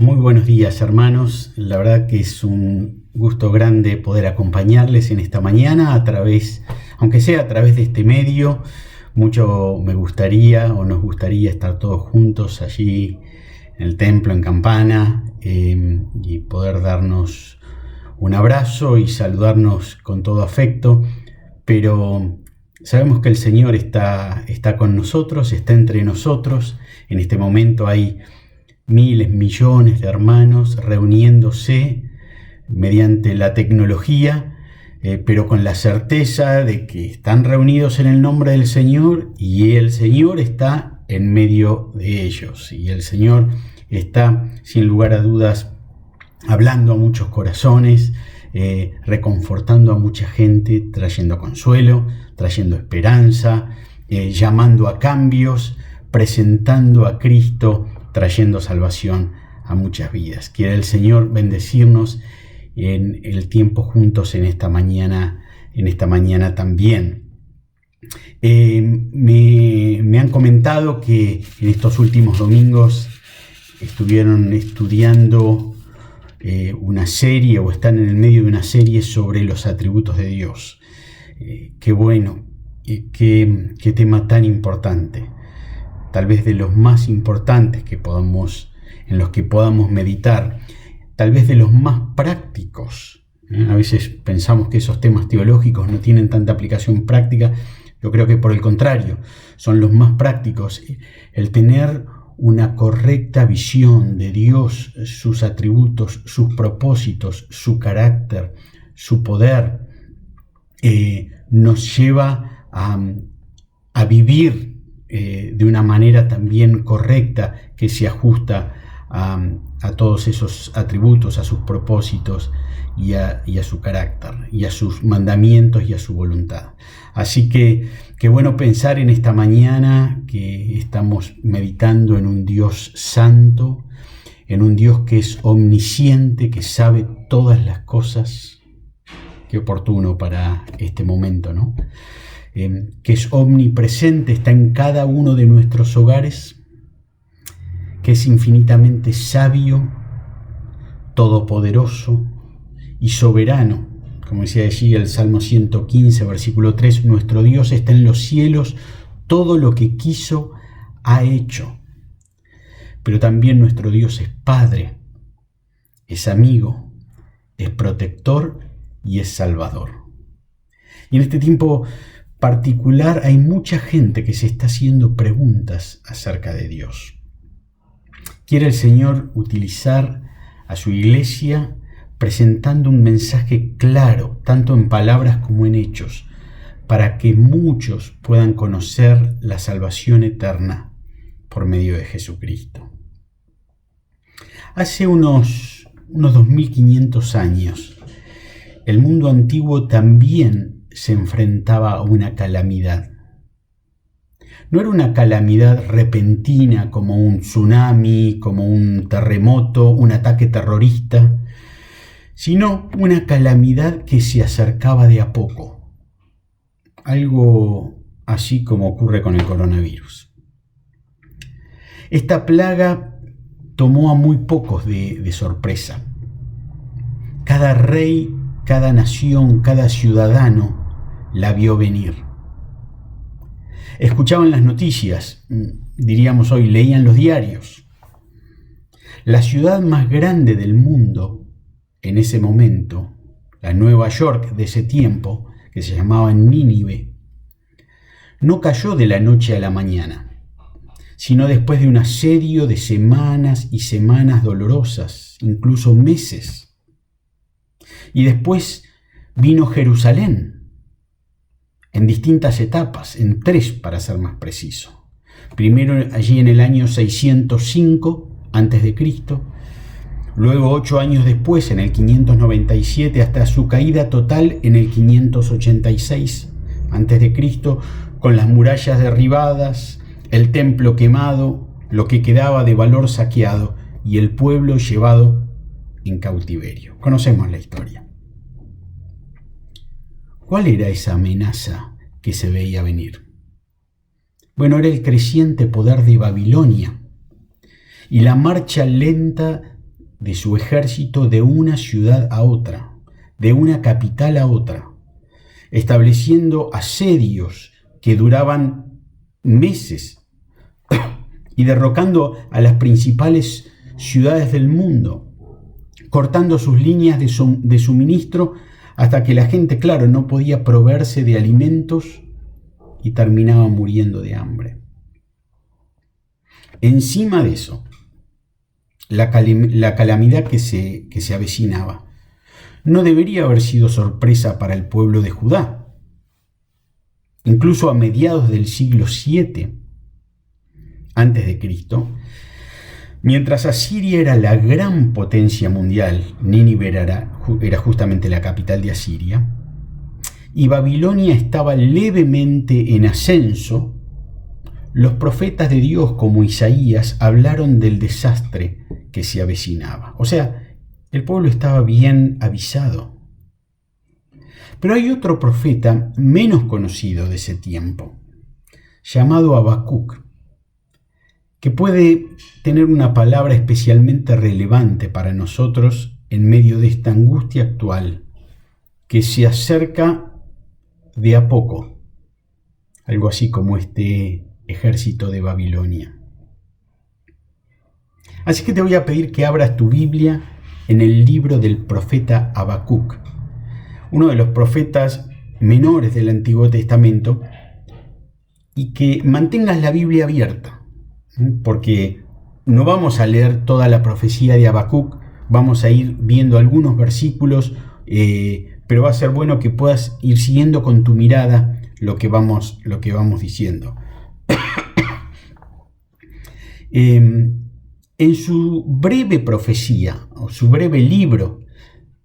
Muy buenos días, hermanos. La verdad que es un gusto grande poder acompañarles en esta mañana aunque sea a través de este medio. Mucho me gustaría o nos gustaría estar todos juntos allí en el templo, en Campana, y poder darnos un abrazo y saludarnos con todo afecto. Pero sabemos que el Señor está con nosotros, está entre nosotros. En este momento hay miles, millones de hermanos reuniéndose mediante la tecnología, pero con la certeza de que están reunidos en el nombre del Señor y el Señor está en medio de ellos. Y el Señor está, sin lugar a dudas, hablando a muchos corazones, reconfortando a mucha gente, trayendo consuelo, trayendo esperanza, llamando a cambios, presentando a Cristo, trayendo salvación a muchas vidas. Quiere el Señor bendecirnos en el tiempo juntos en esta mañana también. Me han comentado que en estos últimos domingos estuvieron estudiando una serie o están en el medio de una serie sobre los atributos de Dios. Qué bueno, qué tema tan importante. Tal vez de los más importantes en los que podamos meditar, tal vez de los más prácticos. A veces pensamos que esos temas teológicos no tienen tanta aplicación práctica. Yo creo que por el contrario, son los más prácticos. El tener una correcta visión de Dios, sus atributos, sus propósitos, su carácter, su poder, nos lleva a vivir de una manera también correcta que se ajusta a todos esos atributos, a sus propósitos y a su carácter, y a sus mandamientos y a su voluntad. Así que qué bueno pensar en esta mañana que estamos meditando en un Dios santo, en un Dios que es omnisciente, que sabe todas las cosas. Qué oportuno para este momento, ¿no? Que es omnipresente, está en cada uno de nuestros hogares, que es infinitamente sabio, todopoderoso y soberano. Como decía allí el Salmo 115, versículo 3, nuestro Dios está en los cielos, todo lo que quiso ha hecho. Pero también nuestro Dios es Padre, es amigo, es protector y es salvador. Y en este tiempo particular hay mucha gente que se está haciendo preguntas acerca de Dios. Quiere el Señor utilizar a su iglesia presentando un mensaje claro, tanto en palabras como en hechos, para que muchos puedan conocer la salvación eterna por medio de Jesucristo. Hace unos 2500 años, el mundo antiguo también se enfrentaba a una calamidad. No era una calamidad repentina como un tsunami, como un terremoto, un ataque terrorista, sino una calamidad que se acercaba de a poco. Algo así como ocurre con el coronavirus. Esta plaga tomó a muy pocos de sorpresa. Cada rey, cada nación, cada ciudadano la vio venir. Escuchaban las noticias, diríamos hoy, leían los diarios. La ciudad más grande del mundo en ese momento, la Nueva York de ese tiempo, que se llamaba Nínive, no cayó de la noche a la mañana, sino después de un asedio de semanas y semanas dolorosas, incluso meses. Y después vino Jerusalén, en distintas etapas, en 3 para ser más preciso. Primero allí en el año 605 a.C., luego 8 años después, en el 597, hasta su caída total en el 586 a.C., con las murallas derribadas, el templo quemado, lo que quedaba de valor saqueado y el pueblo llevado en cautiverio. Conocemos la historia. ¿Cuál era esa amenaza que se veía venir? Bueno, era el creciente poder de Babilonia y la marcha lenta de su ejército de una ciudad a otra, de una capital a otra, estableciendo asedios que duraban meses y derrocando a las principales ciudades del mundo, cortando sus líneas de suministro hasta que la gente, claro, no podía proveerse de alimentos y terminaba muriendo de hambre. Encima de eso, la calamidad que se avecinaba no debería haber sido sorpresa para el pueblo de Judá. Incluso a mediados del siglo VII antes de Cristo, mientras Asiria era la gran potencia mundial, Nínive era justamente la capital de Asiria, y Babilonia estaba levemente en ascenso, los profetas de Dios como Isaías hablaron del desastre que se avecinaba. O sea, el pueblo estaba bien avisado. Pero hay otro profeta menos conocido de ese tiempo, llamado Habacuc, que puede tener una palabra especialmente relevante para nosotros en medio de esta angustia actual que se acerca de a poco, algo así como este ejército de Babilonia. Así que te voy a pedir que abras tu Biblia en el libro del profeta Habacuc, uno de los profetas menores del Antiguo Testamento, y que mantengas la Biblia abierta, porque no vamos a leer toda la profecía de Habacuc, vamos a ir viendo algunos versículos, pero va a ser bueno que puedas ir siguiendo con tu mirada lo que vamos diciendo. En su breve profecía, o su breve libro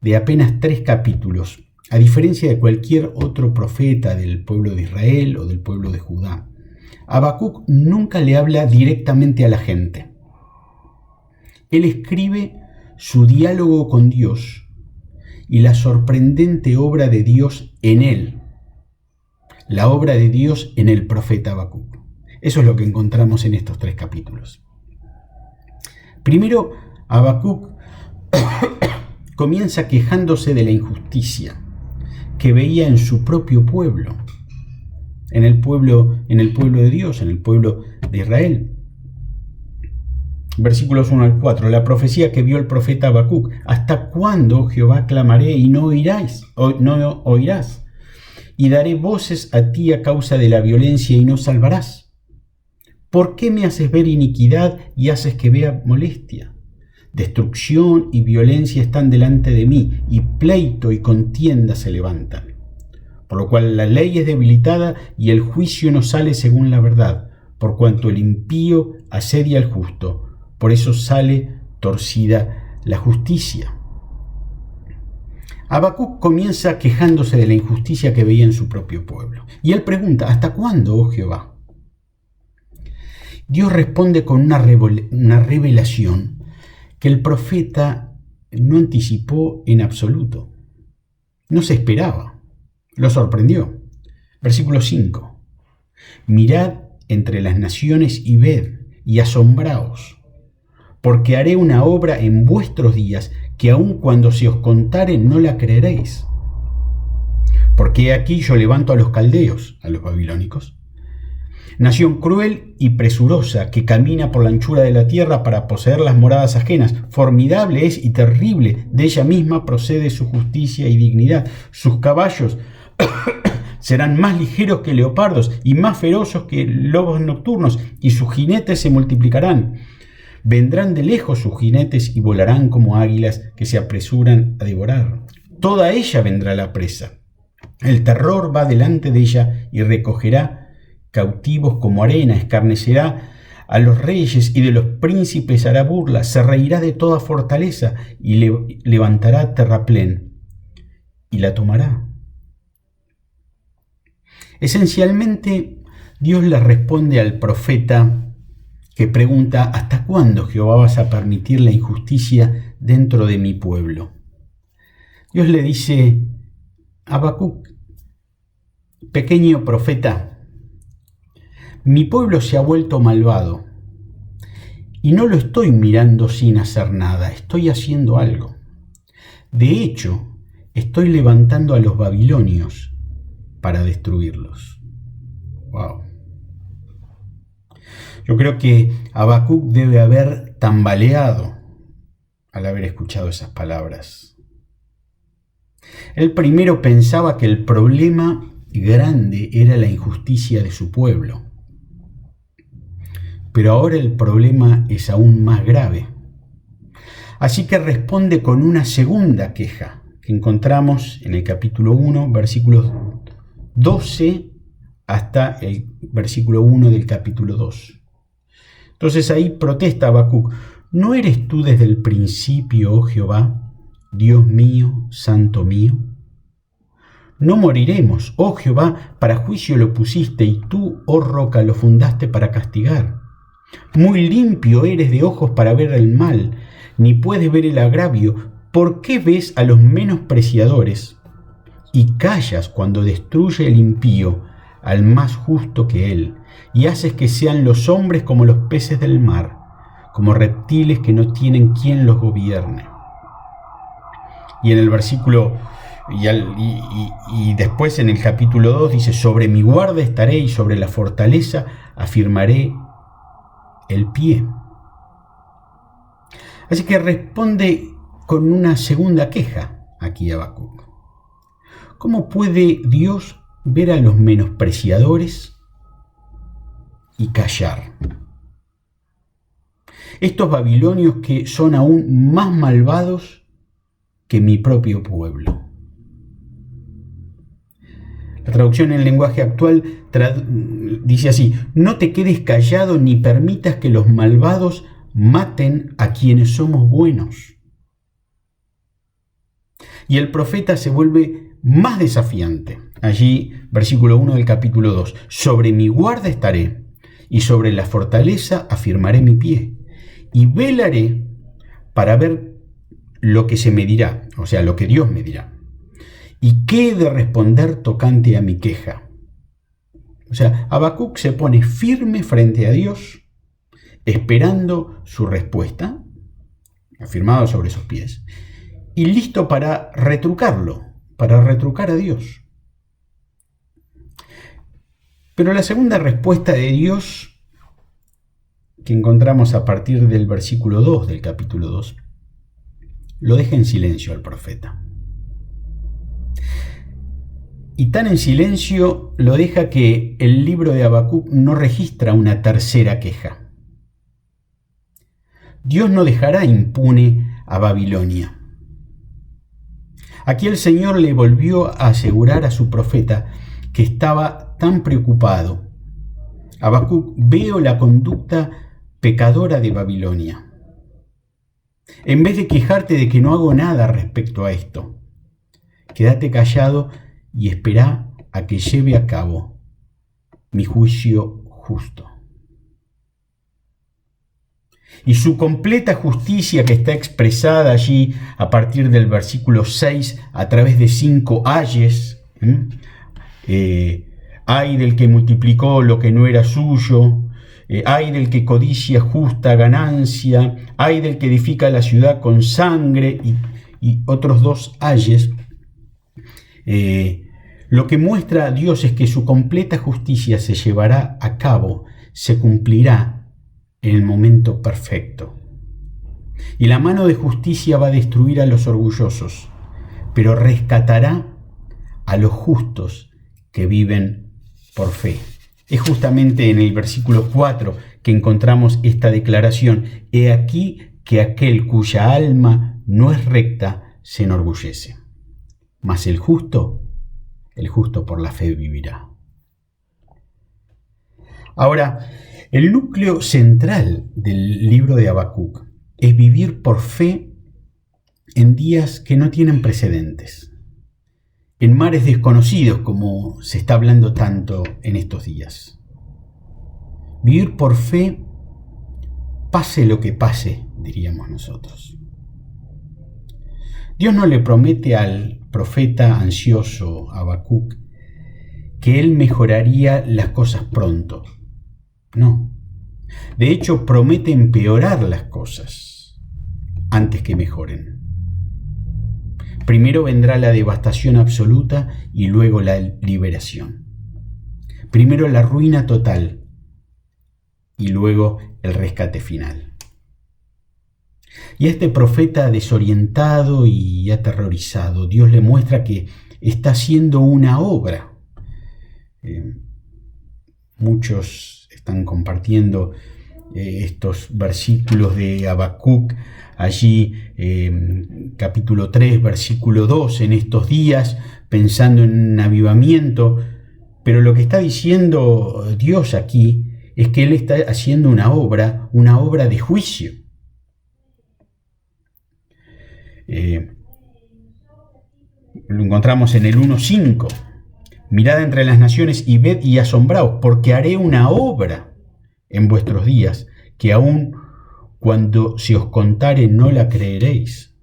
de apenas 3 capítulos, a diferencia de cualquier otro profeta del pueblo de Israel o del pueblo de Judá, Habacuc nunca le habla directamente a la gente. Él escribe su diálogo con Dios y la sorprendente obra de Dios en él, la obra de Dios en el profeta Habacuc. Eso es lo que encontramos en estos 3 capítulos. Primero, Habacuc comienza quejándose de la injusticia que veía en su propio pueblo, en el pueblo de Dios, en el pueblo de Israel. Versículos 1 al 4, la profecía que vio el profeta Habacuc: ¿hasta cuándo, Jehová, clamaré y no oirás? Y daré voces a ti a causa de la violencia y no salvarás. ¿Por qué me haces ver iniquidad y haces que vea molestia? Destrucción y violencia están delante de mí, y pleito y contienda se levantan. Por lo cual la ley es debilitada y el juicio no sale según la verdad, por cuanto el impío asedia al justo, por eso sale torcida la justicia. Habacuc comienza quejándose de la injusticia que veía en su propio pueblo. Y él pregunta: ¿hasta cuándo, oh Jehová? Dios responde con una revelación que el profeta no anticipó en absoluto. No se esperaba. Lo sorprendió. Versículo 5. Mirad entre las naciones y ved, y asombraos, porque haré una obra en vuestros días que aun cuando se os contare no la creeréis. Porque aquí yo levanto a los caldeos, a los babilónicos, nación cruel y presurosa que camina por la anchura de la tierra para poseer las moradas ajenas. Formidable es y terrible, de ella misma procede su justicia y dignidad. Sus caballos serán más ligeros que leopardos y más feroces que lobos nocturnos, y sus jinetes se multiplicarán. Vendrán de lejos sus jinetes y volarán como águilas que se apresuran a devorar. Toda ella vendrá la presa. El terror va delante de ella y recogerá cautivos como arena, escarnecerá a los reyes y de los príncipes hará burla, se reirá de toda fortaleza y levantará terraplén y la tomará. Esencialmente, Dios le responde al profeta que pregunta: ¿hasta cuándo, Jehová, vas a permitir la injusticia dentro de mi pueblo? Dios le dice: Habacuc, pequeño profeta, mi pueblo se ha vuelto malvado y no lo estoy mirando sin hacer nada, estoy haciendo algo. De hecho, estoy levantando a los babilonios para destruirlos. Wow. Yo creo que Habacuc debe haber tambaleado al haber escuchado esas palabras. Él primero pensaba que el problema grande era la injusticia de su pueblo. Pero ahora el problema es aún más grave. Así que responde con una segunda queja que encontramos en el capítulo 1, versículos 12 hasta el versículo 1 del capítulo 2. Entonces ahí protesta Habacuc: ¿no eres tú desde el principio, oh Jehová, Dios mío, santo mío? No moriremos, oh Jehová, para juicio lo pusiste, y tú, oh roca, lo fundaste para castigar. Muy limpio eres de ojos para ver el mal, ni puedes ver el agravio. ¿Por qué ves a los menospreciadores y callas cuando destruye el impío al más justo que él, y haces que sean los hombres como los peces del mar, como reptiles que no tienen quien los gobierne? Y en el versículo y después en el capítulo 2 dice: sobre mi guarda estaré y sobre la fortaleza afirmaré el pie. Así que responde con una segunda queja aquí Habacuc. ¿Cómo puede Dios ver a los menospreciadores y callar? Estos babilonios que son aún más malvados que mi propio pueblo. La traducción en el lenguaje actual dice así: no te quedes callado ni permitas que los malvados maten a quienes somos buenos. Y el profeta se vuelve más desafiante. Allí, versículo 1 del capítulo 2. Sobre mi guarda estaré, y sobre la fortaleza afirmaré mi pie, y velaré para ver lo que se me dirá, o sea, lo que Dios me dirá. ¿Y qué he de responder tocante a mi queja? O sea, Habacuc se pone firme frente a Dios, esperando su respuesta, afirmado sobre sus pies, y listo para retrucarlo, para retrucar a Dios. Pero la segunda respuesta de Dios, que encontramos a partir del versículo 2 del capítulo 2, lo deja en silencio al profeta. Y tan en silencio lo deja que el libro de Habacuc no registra una tercera queja. Dios no dejará impune a Babilonia. Aquí el Señor le volvió a asegurar a su profeta que estaba tan preocupado. Habacuc: veo la conducta pecadora de Babilonia. En vez de quejarte de que no hago nada respecto a esto, quédate callado y espera a que lleve a cabo mi juicio justo. Y su completa justicia, que está expresada allí a partir del versículo 6 a través de 5 ayes. Ay del que multiplicó lo que no era suyo, ay del que codicia justa ganancia, ay del que edifica la ciudad con sangre, y otros 2 ayes. Lo que muestra a Dios es que su completa justicia se llevará a cabo, se cumplirá en el momento perfecto. Y la mano de justicia va a destruir a los orgullosos, pero rescatará a los justos que viven por fe. Es justamente en el versículo 4 que encontramos esta declaración: he aquí que aquel cuya alma no es recta se enorgullece, mas el justo por la fe vivirá. Ahora, el núcleo central del libro de Habacuc es vivir por fe en días que no tienen precedentes, en mares desconocidos, como se está hablando tanto en estos días. Vivir por fe, pase lo que pase, diríamos nosotros. Dios no le promete al profeta ansioso Habacuc que él mejoraría las cosas pronto. No, De hecho, promete empeorar las cosas antes que mejoren. Primero vendrá la devastación absoluta y luego la liberación. Primero la ruina total y luego el rescate final. Y a este profeta desorientado y aterrorizado, Dios le muestra que está haciendo una obra. Muchos están compartiendo estos versículos de Habacuc, allí capítulo 3, versículo 2, en estos días, pensando en un avivamiento, pero lo que está diciendo Dios aquí es que Él está haciendo una obra de juicio. Lo encontramos en el 1:5. Mirad entre las naciones y ved y asombraos, porque haré una obra en vuestros días, que aun cuando se os contare no la creeréis.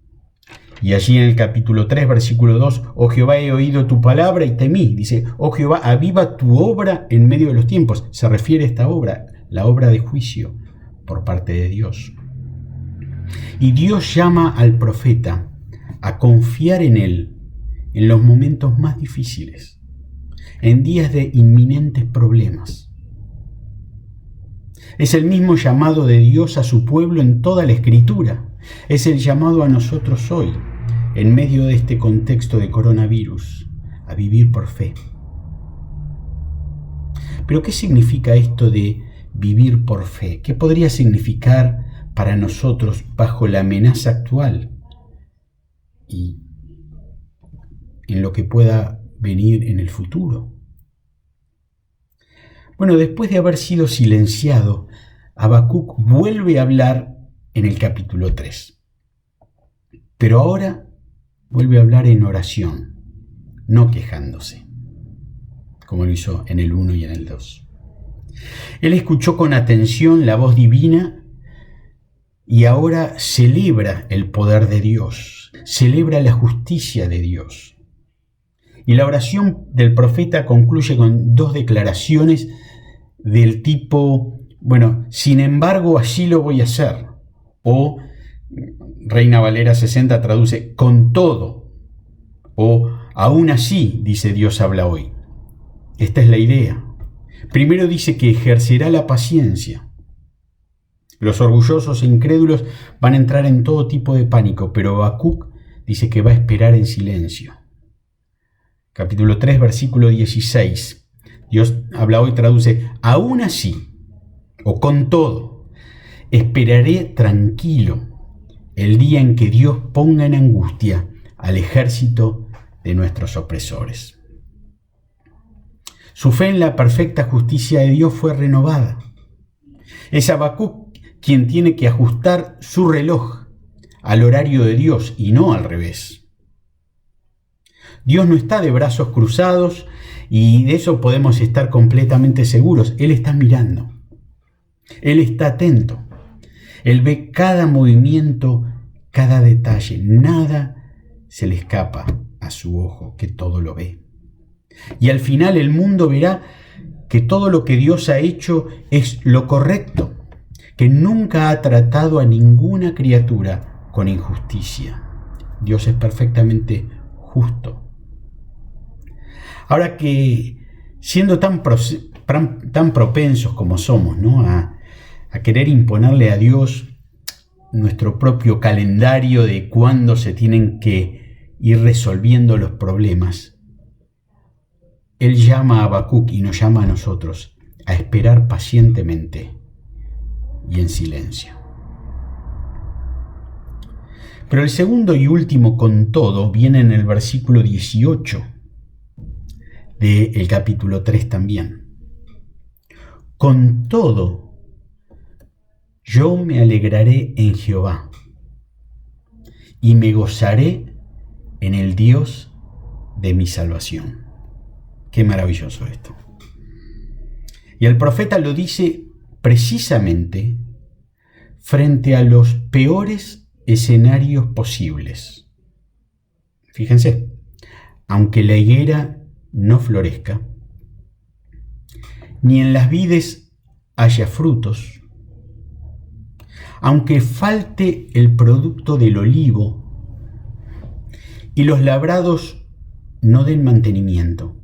Y allí en el capítulo 3, versículo 2, oh Jehová, he oído tu palabra y temí. Dice, oh Jehová, aviva tu obra en medio de los tiempos. Se refiere a esta obra, la obra de juicio por parte de Dios. Y Dios llama al profeta a confiar en él en los momentos más difíciles, en días de inminentes problemas. Es el mismo llamado de Dios a su pueblo en toda la Escritura. Es el llamado a nosotros hoy, en medio de este contexto de coronavirus, a vivir por fe. Pero ¿qué significa esto de vivir por fe? ¿Qué podría significar para nosotros bajo la amenaza actual y en lo que pueda venir en el futuro? Bueno, después de haber sido silenciado, Habacuc vuelve a hablar en el capítulo 3. Pero ahora vuelve a hablar en oración, no quejándose, como lo hizo en el 1 y en el 2. Él escuchó con atención la voz divina y ahora celebra el poder de Dios, celebra la justicia de Dios. Y la oración del profeta concluye con dos declaraciones del tipo, bueno, sin embargo, así lo voy a hacer. O Reina Valera 60 traduce, con todo. O aún así, dice Dios habla hoy. Esta es la idea. Primero dice que ejercerá la paciencia. Los orgullosos e incrédulos van a entrar en todo tipo de pánico, pero Habacuc dice que va a esperar en silencio. Capítulo 3, versículo 16. Dios habla hoy, traduce, aún así, o con todo, esperaré tranquilo el día en que Dios ponga en angustia al ejército de nuestros opresores. Su fe en la perfecta justicia de Dios fue renovada. Es Habacuc quien tiene que ajustar su reloj al horario de Dios y no al revés. Dios no está de brazos cruzados y de eso podemos estar completamente seguros. Él está mirando. Él está atento. Él ve cada movimiento, cada detalle. Nada se le escapa a su ojo, que todo lo ve. Y al final el mundo verá que todo lo que Dios ha hecho es lo correcto, que nunca ha tratado a ninguna criatura con injusticia. Dios es perfectamente justo. Ahora que, siendo tan propensos como somos, ¿no?, a querer imponerle a Dios nuestro propio calendario de cuándo se tienen que ir resolviendo los problemas, Él llama a Habacuc y nos llama a nosotros a esperar pacientemente y en silencio. Pero el segundo y último con todo viene en el versículo 18 del capítulo 3 también. Con todo, yo me alegraré en Jehová y me gozaré en el Dios de mi salvación. Qué maravilloso esto. Y el profeta lo dice precisamente frente a los peores escenarios posibles. Fíjense, aunque la higuera no florezca, ni en las vides haya frutos, aunque falte el producto del olivo y los labrados no den mantenimiento,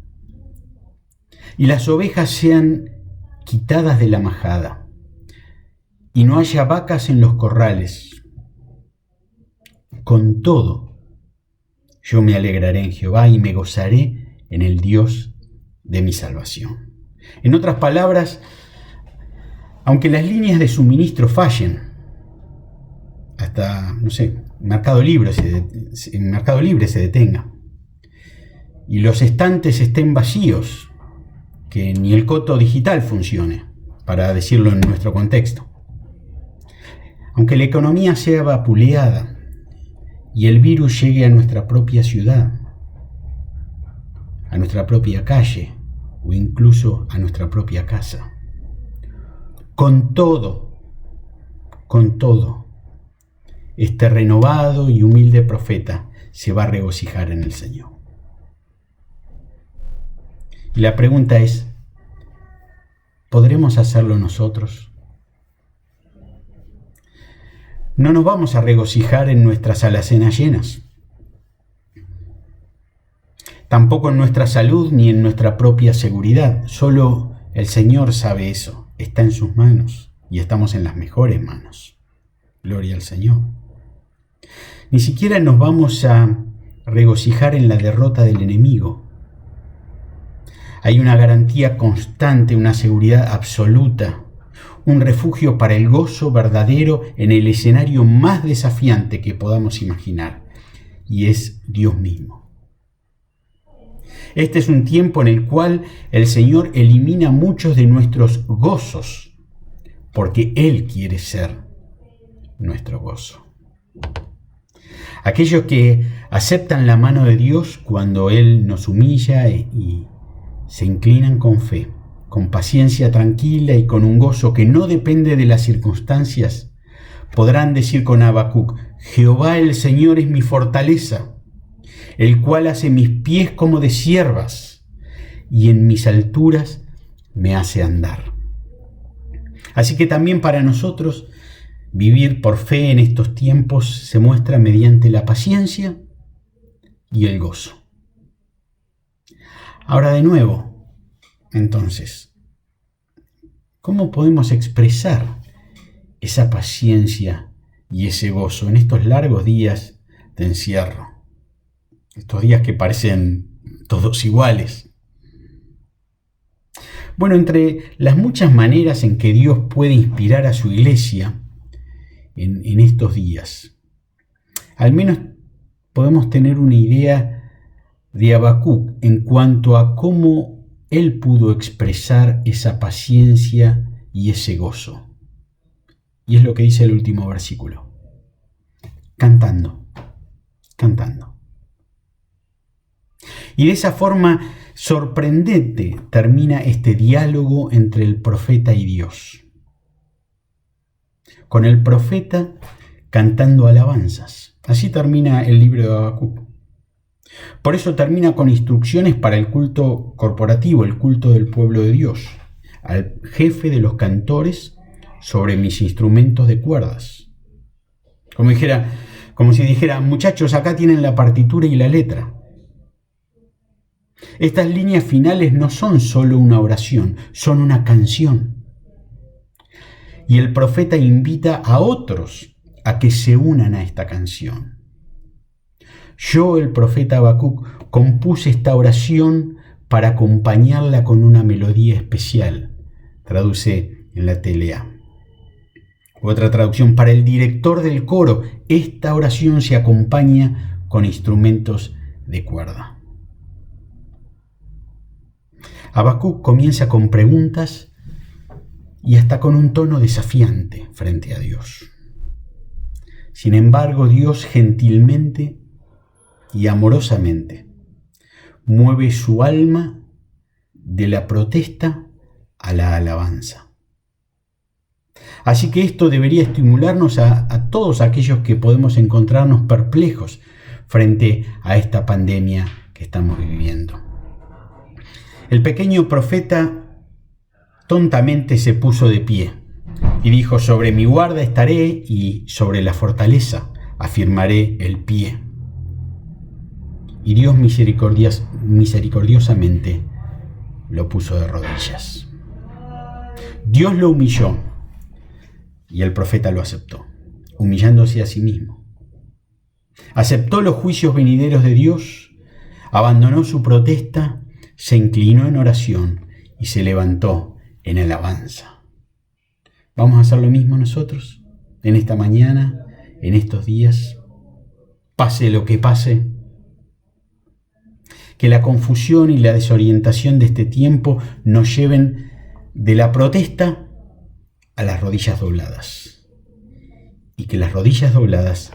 y las ovejas sean quitadas de la majada, y no haya vacas en los corrales. Con todo, yo me alegraré en Jehová y me gozaré en el Dios de mi salvación. En otras palabras, aunque las líneas de suministro fallen, hasta, Mercado Libre se detenga, y los estantes estén vacíos, que ni el coto digital funcione, para decirlo en nuestro contexto. Aunque la economía sea vapuleada y el virus llegue a nuestra propia ciudad, a nuestra propia calle o incluso a nuestra propia casa, con todo, este renovado y humilde profeta se va a regocijar en el Señor. Y la pregunta es, ¿podremos hacerlo nosotros? No nos vamos a regocijar en nuestras alacenas llenas, tampoco en nuestra salud ni en nuestra propia seguridad. Solo el Señor sabe eso, está en sus manos y estamos en las mejores manos. Gloria al Señor. Ni siquiera nos vamos a regocijar en la derrota del enemigo. Hay una garantía constante, una seguridad absoluta, un refugio para el gozo verdadero en el escenario más desafiante que podamos imaginar, y es Dios mismo. Este es un tiempo en el cual el Señor elimina muchos de nuestros gozos, porque Él quiere ser nuestro gozo. Aquellos que aceptan la mano de Dios cuando Él nos humilla y se inclinan con fe, con paciencia tranquila y con un gozo que no depende de las circunstancias, podrán decir con Habacuc: Jehová el Señor es mi fortaleza, el cual hace mis pies como de ciervas y en mis alturas me hace andar. Así que también para nosotros vivir por fe en estos tiempos se muestra mediante la paciencia y el gozo. Ahora de nuevo, entonces, ¿cómo podemos expresar esa paciencia y ese gozo en estos largos días de encierro? Estos días que parecen todos iguales. Bueno, entre las muchas maneras en que Dios puede inspirar a su iglesia en estos días, al menos podemos tener una idea de Habacuc en cuanto a cómo él pudo expresar esa paciencia y ese gozo. Y es lo que dice el último versículo. Cantando. Y de esa forma sorprendente termina este diálogo entre el profeta y Dios, con el profeta cantando alabanzas. Así termina el libro de Habacuc. Por eso termina con instrucciones para el culto corporativo, el culto del pueblo de Dios, al jefe de los cantores sobre mis instrumentos de cuerdas. Como si dijera, muchachos, acá tienen la partitura y la letra. Estas líneas finales no son solo una oración, son una canción. Y el profeta invita a otros a que se unan a esta canción. Yo, el profeta Habacuc, compuse esta oración para acompañarla con una melodía especial. Traduce en la TLA. Otra traducción: para el director del coro, esta oración se acompaña con instrumentos de cuerda. Habacuc comienza con preguntas y hasta con un tono desafiante frente a Dios. Sin embargo, Dios gentilmente y amorosamente mueve su alma de la protesta a la alabanza. Así que esto debería estimularnos a todos aquellos que podemos encontrarnos perplejos frente a esta pandemia que estamos viviendo. El pequeño profeta tontamente se puso de pie Y dijo: sobre mi guarda estaré y sobre la fortaleza afirmaré el pie. Y Dios misericordiosamente lo puso de rodillas. Dios lo humilló y el profeta lo aceptó, humillándose a sí mismo. Aceptó los juicios venideros de Dios, abandonó su protesta, se inclinó en oración y se levantó en alabanza. ¿Vamos a hacer lo mismo nosotros en esta mañana, en estos días? Pase lo que pase. Que la confusión y la desorientación de este tiempo nos lleven de la protesta a las rodillas dobladas. Y que las rodillas dobladas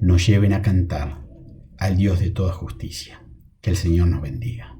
nos lleven a cantar al Dios de toda justicia. Que el Señor nos bendiga.